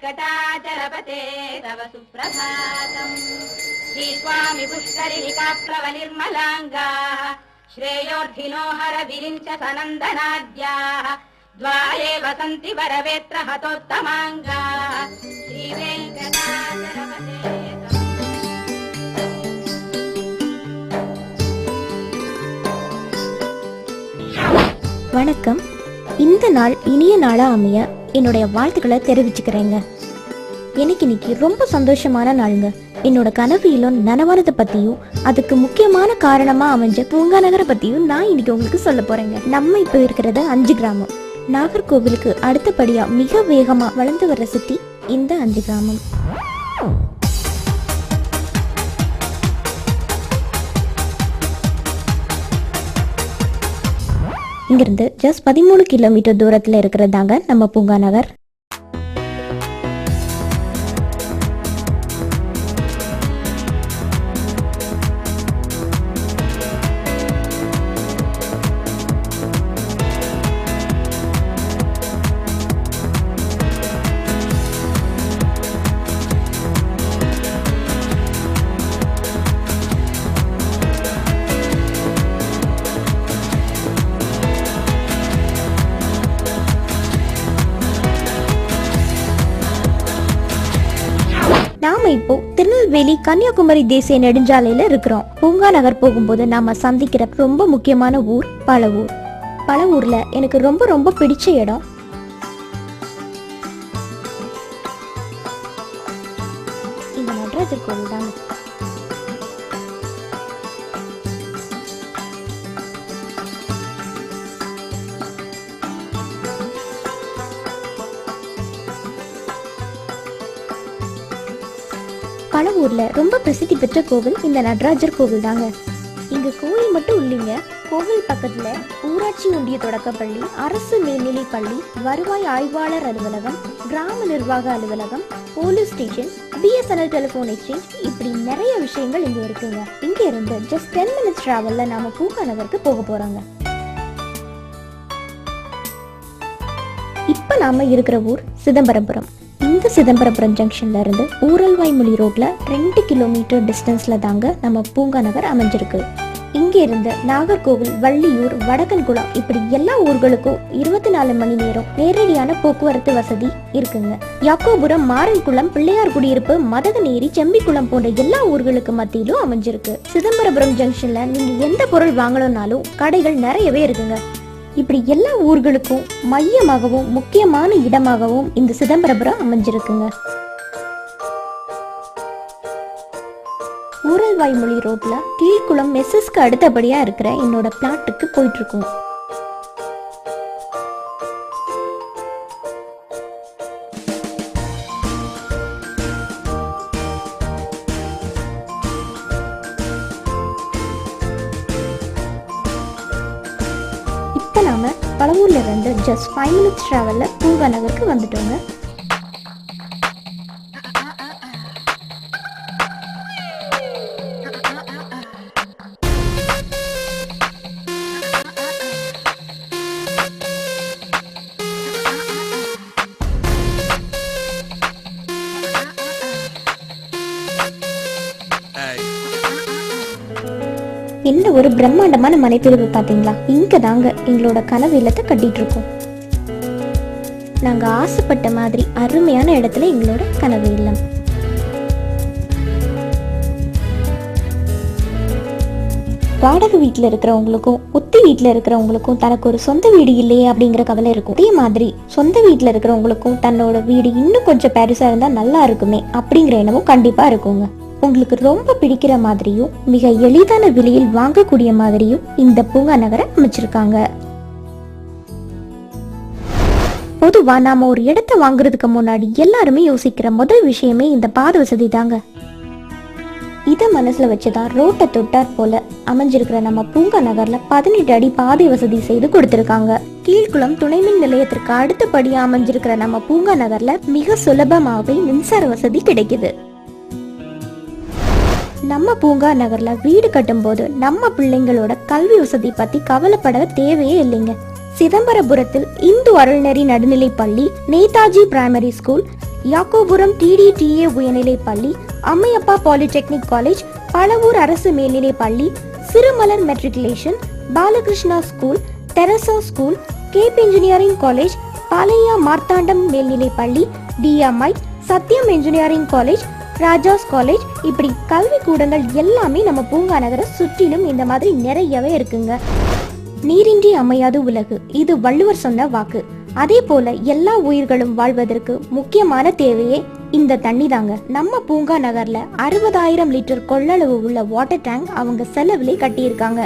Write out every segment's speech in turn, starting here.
वेङ्कटाचलपते तव सुप्रभातम् श्रीस्वामि पुष्करिणिकाप्लवनिर्मलाङ्गाः श्रेयोर्धिनो हरविरिञ्च सनन्दनाद्याः द्वारे वसन्ति वरवेत्र हतोत्तमाङ्गाः श्रीवेङ्कटाचलपते வணக்கம். இந்த நாள் இனிய நாளா அமைய என்னுடைய வாழ்த்துக்களை தெரிவிச்சுக்கிறேங்க. எனக்கு இன்னைக்கு ரொம்ப சந்தோஷமான நாளுங்க. என்னோட கனவு இல்லம் நனவானதை பத்தியும் அதுக்கு முக்கியமான காரணமா அமைஞ்ச பூங்கா நகரை பத்தியும் நான் இன்னைக்கு உங்களுக்கு சொல்ல போறேங்க. நம்ம இப்ப இருக்கிறது 5 கிராமம். நாகர்கோவிலுக்கு அடுத்தபடியா மிக வேகமா வளர்ந்து வர்ற சிட்டி இந்த 5 கிராமம். இங்கிருந்து ஜஸ்ட் 13 கிலோமீட்டர் தூரத்துல இருக்கிறதாங்க நம்ம பூங்கா நகர். நாம இப்போ திருநெல்வேலி கன்னியாகுமரி தேசிய நெடுஞ்சாலையில இருக்கிறோம். பூங்கா நகர் போகும்போது நாம சந்திக்கிற ரொம்ப முக்கியமான ஊர் பழவூர். பழவூர்ல எனக்கு ரொம்ப ரொம்ப பிடிச்ச இடம் இந்த நடராஜர் கோவில் தாங்க. பழவூர்ல ரொம்ப பிரசித்தி பெற்ற கோவில் இந்த நடராஜர் கோவில் தாங்க. இங்க கோவில் மட்டும் இல்லைங்க, கோவில் பக்கத்துல ஊராட்சி ஒன்றிய தொடக்கப்பள்ளி, அரசு மேல்நிலை பள்ளி, வருவாய் ஆய்வாளர் அலுவலகம், கிராம நிர்வாக அலுவலகம், police station, BSNL telephone exchange, இப்படி நிறைய விஷயங்கள் இங்க இருக்குங்க. இங்க இருந்து ஜஸ்ட் 10 minutes டிராவல்ல நாம பூங்கா நகருக்கு போக போறாங்க. இப்ப நாம இருக்கிற ஊர் சிதம்பரபுரம். இந்த சிதம்பரபுரம் ஜங்ஷன்ல இருந்து ஊரல்வாய்மொழி ரோட்ல 2 கிலோமீட்டர் டிஸ்டன்ஸ்ல தாங்க நம்ம பூங்கா நகர் அமைஞ்சிருக்கு. இங்க இருந்து நாகர்கோவில், வள்ளியூர், வடக்கன்குளம் இப்படி எல்லா ஊர்களுக்கும் 24 மணி நேரம் நேரடியான போக்குவரத்து வசதி இருக்குங்க. யாக்கோபுரம், மாரன்குளம், பிள்ளையார் குடியிருப்பு, மதகநேரி, செம்பிக்குளம் போன்ற எல்லா ஊர்களுக்கு மத்தியிலும் அமைஞ்சிருக்கு. சிதம்பரபுரம் ஜங்ஷன்ல நீங்க எந்த பொருள் வாங்கணும்னாலும் கடைகள் நிறையவே இருக்குங்க. இப்படி எல்லா ஊர்களுக்கும் மையமாகவும் முக்கியமான இடமாகவும் இந்த சிதம்பரபுரம் அமைஞ்சிருக்குங்க. ஊரல்வாய்மொழி ரோட்ல கீழ்குளம் மெஸ்ஸஸ்க்கு அடுத்தபடியா இருக்கிற என்னோட பிளாட்டுக்கு போயிட்டு இருக்கோம். நாம பழவூர்ல இருந்து ஜஸ்ட் 5 minutes டிராவல்ல பூங்கா நகருக்கு வந்துட்டோங்க. என்ன ஒரு பிரம்மாண்டமான மனைப்பிரிவு பாத்தீங்களா? இங்க தாங்க எங்களோட கனவு இல்லத்தை கட்டிட்டு இருக்கோம். நாங்க ஆசைப்பட்ட மாதிரி அருமையான இடத்துல எங்களோட கனவு இல்லம். வாடகை வீட்டுல இருக்கிறவங்களுக்கும் ஒத்தி வீட்டுல இருக்கிறவங்களுக்கும் தனக்கு ஒரு சொந்த வீடு இல்லையே அப்படிங்கிற கவலை இருக்கும். அதே மாதிரி சொந்த வீட்டுல இருக்கிறவங்களுக்கும் தன்னோட வீடு இன்னும் கொஞ்சம் பெருசா இருந்தா நல்லா இருக்குமே அப்படிங்கிற எண்ணமும் கண்டிப்பா இருக்குங்க. உங்களுக்கு ரொம்ப பிடிக்கிற மாதிரியும் மிக எளிதான விலையில் வாங்கக்கூடிய மாதிரியும் இந்த பூங்கா நகரை அமைச்சிருக்காங்க. பொதுவா நாம ஒரு இடத்தை வாங்குறதுக்கு முன்னாடி எல்லாருமே யோசிக்கிற முதல் விஷயமே இந்த பாத வசதி தாங்க. இத மனசுல வச்சுதான் ரோட்டை தொட்டார் போல அமைஞ்சிருக்கிற நம்ம பூங்கா நகர்ல 18 அடி பாதை வசதி செய்து கொடுத்திருக்காங்க. கீழ்குளம் துணைமின் நிலையத்திற்கு அடுத்தபடியா அமைஞ்சிருக்கிற நம்ம பூங்கா நகர்ல மிக சுலபமாகவே மின்சார வசதி கிடைக்குது. நம்ம பூங்கா நகர்ல வீடு கட்டும் போது நம்ம பிள்ளைங்களோட கல்வி வசதி பத்தி கவலைப்பட தேவையே இல்லைங்க. சிதம்பரபுரத்தில் இந்து அருள்நெறி நடுநிலை பள்ளி, Netaji primary school, Yakkopuram TDTA உயர்நிலை பள்ளி, அம்மையப்பா பாலிடெக்னிக் காலேஜ், பழவூர் அரசு மேல்நிலை பள்ளி, Sirumalar matriculation, Balakrishna school, Teresa school, cape engineering college, Balaiya Marthandam மேல்நிலை பள்ளி, DMI, Sathyam engineering college, Rajas college, இப்படி கல்வி கூடங்கள் எல்லாமே நம்ம பூங்கா நகரை சுற்றிலும் இந்த மாதிரி நிறையவே இருக்குங்க. நீரின்றி அமையாது உலகு, இது வள்ளுவர் சொன்ன வாக்கு. அதே போல எல்லா உயிர்களும் வாழ்வதற்கு முக்கியமான தேவையே இந்த தண்ணி தாங்க. நம்ம பூங்கா நகர்ல 60,000 லிட்டர் கொள்ளளவு உள்ள வாட்டர் டேங்க் அவங்க செலவுலே கட்டியிருக்காங்க.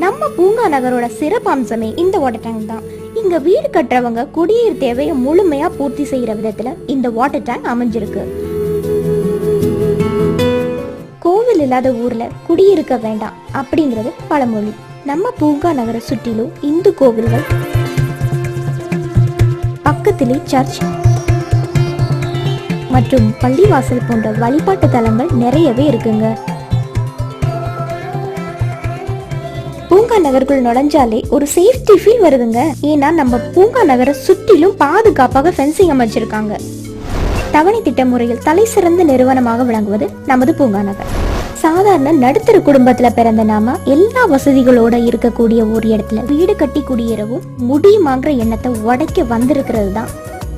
நம்ம பூங்கா நகரோட சிறப்பம்சமே இந்த வாட்டர் டேங்க் தான். இங்க வீடு கட்டுறவங்க குடிநீர் தேவையை முழுமையா பூர்த்தி செய்யற விதத்துல இந்த வாட்டர் டேங்க் அமைஞ்சிருக்கு. கோவில் இல்லாத ஊர்ல குடியிருக்க வேண்டாம் அப்படிங்கிறது பழமொழி. நம்ம பூங்கா நகரை சுற்றிலும் இந்து கோவில்கள், பக்கத்திலே சர்ச் மற்றும் பள்ளிவாசல் போன்ற வழிபாட்டு தலங்கள் நிறையவே இருக்குங்க. பூங்கா நகருக்குள் நுழைஞ்சாலே ஒரு சேஃப்டி ஃபீல் வருதுங்க. ஏன்னா நம்ம பூங்கா நகரை சுற்றிலும் பாதுகாப்பாக ஃபென்சிங் அமைச்சிருக்காங்க. தவணை திட்ட முறையில் தலை சிறந்த நிறுவனமாக விளங்குவது நமது பூங்கா நகர். சாதாரண நடுத்தர குடும்பத்துல பிறந்த நாம எல்லா வசதிகளோட இருக்கக்கூடிய ஒரு இடத்துல வீடு கட்டி குடியேறவும் முடியுமாங்கிற எண்ணத்தை உடைக்க வந்திருக்கிறது தான்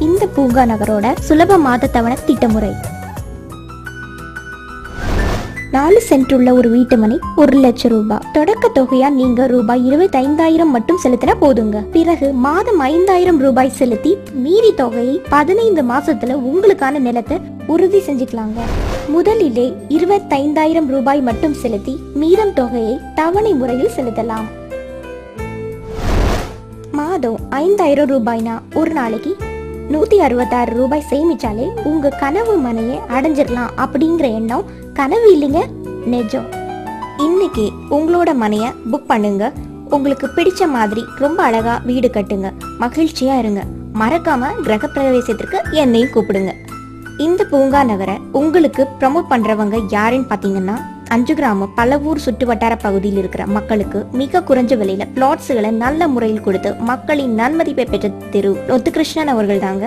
இந்த பூங்கா நகரோட சுலப மாத தவணை திட்டமுறை. 4 சென்ட் உள்ள ஒரு வீட்டு மனை 1 லட்சம் ரூபாய். தொடக்க தொகையா நீங்க ரூபாய் 25,000 மட்டும் செலுத்தினா போதுங்க. பிறகு மாதம் 5,000 ரூபாய் செலுத்தி மீதி தொகையை 15 மாசத்துல உங்களுக்கான நிலத்தை உறுதி செஞ்சுக்கலாங்க. முதலிலே 25,000 ரூபாய் மட்டும் செலுத்தி மீதம் தொகையை தவணை முறையில் செலுத்தலாம். மாதம் 5,000 ரூபாய்னா ஒரு நாளைக்கு 166 ரூபாய் சேமிச்சாலே உங்க கனவு மனையை அடைஞ்சிடலாம் அப்படிங்கிற எண்ணம் கனவு இல்லைங்க, நிஜம். இன்னைக்கு உங்களோட மனையை புக் பண்ணுங்க. உங்களுக்கு பிடிச்ச மாதிரி ரொம்ப அழகா வீடு கட்டுங்க, மகிழ்ச்சியா இருங்க. மறக்காம கிரகப்பிரவேசத்திற்கு என்னையும் கூப்பிடுங்க. இந்த பூங்கா நகரை உங்களுக்கு ப்ரமோட் பண்றவங்க யாருன்னு பாத்தீங்கன்னா 5 கிராமம் பழவூர் சுற்று வட்டார பகுதியில் இருக்கிற மக்களுக்கு மிக குறைஞ்ச விலையில பிளாட்ஸுகளை நல்ல முறையில் கொடுத்து மக்களின் நன்மதிப்பை பெற்ற திரு முத்துகிருஷ்ணன் அவர்கள் தாங்க.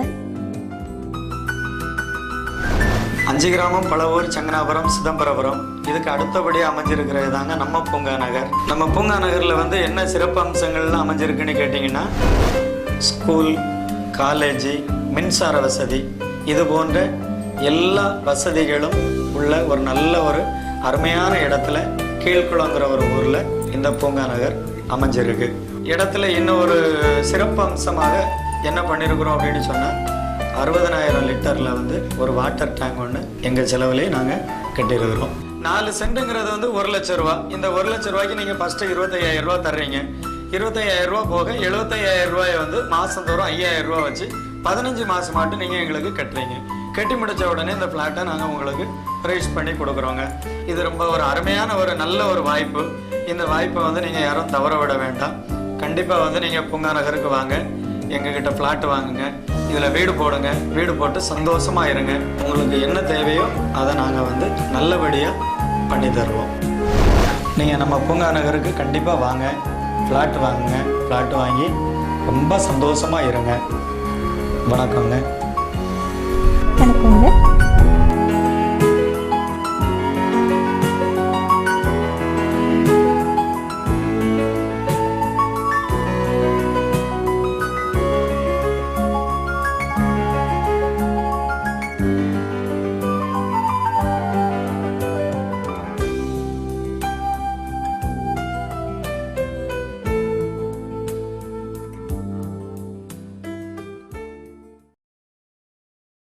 5 கிராமம் பழவூர், சங்கனாபுரம், சிதம்பரபுரம் இதுக்கு அடுத்தபடியாக அமைஞ்சிருக்கிறது தாங்க நம்ம பூங்கா நகர். நம்ம பூங்கா நகரில் என்ன சிறப்பு அம்சங்கள்லாம் அமைஞ்சிருக்குன்னு கேட்டிங்கன்னா, ஸ்கூல், காலேஜ், மின்சார வசதி, இது போன்ற எல்லா வசதிகளும் உள்ள ஒரு நல்ல ஒரு அருமையான இடத்துல கீழ்குளங்கிற ஒரு ஊரில் இந்த பூங்கா நகர் அமைஞ்சிருக்கு. இடத்துல இன்னும் ஒரு சிறப்பு அம்சமாக என்ன பண்ணியிருக்கிறோம் அப்படின்னு சொன்னால், 60,000 லிட்டரில் ஒரு வாட்டர் டேங்க் ஒன்று எங்கள் செலவுலேயே நாங்கள் கட்டியிருக்கிறோம். 4 சென்ட்டுங்கிறது 1 லட்சம் ரூபா. இந்த 1 லட்சம் ரூபாய்க்கு நீங்கள் ஃபஸ்ட்டு 25,000 ரூபா தர்றீங்க. 25,000 ரூபா போக 75,000 ரூபாயை மாதந்தோறும் 5,000 ரூபா வச்சு 15 மாதம் மட்டும் நீங்கள் எங்களுக்கு கட்டுறீங்க. கட்டி முடித்த உடனே இந்த ஃப்ளாட்டை நாங்கள் உங்களுக்கு ரிலீஸ் பண்ணி கொடுக்குறோங்க. இது ரொம்ப ஒரு அருமையான ஒரு நல்ல ஒரு வாய்ப்பு. இந்த வாய்ப்பை நீங்கள் யாரும் தவற விட வேண்டாம். கண்டிப்பாக நீங்கள் பூங்கா நகருக்கு வாங்க, எங்ககிட்ட ஃப்ளாட் வாங்குங்க, இதில் வீடு போடுங்க. வீடு போட்டு சந்தோஷமாக இருங்க. உங்களுக்கு என்ன தேவையோ அதை நாங்கள் நல்லபடியாக பண்ணி தருவோம். நீங்கள் நம்ம பூங்கா நகருக்கு கண்டிப்பாக வாங்க, ஃப்ளாட் வாங்குங்க. ஃப்ளாட் வாங்கி ரொம்ப சந்தோஷமாக இருங்க. வணக்கங்க.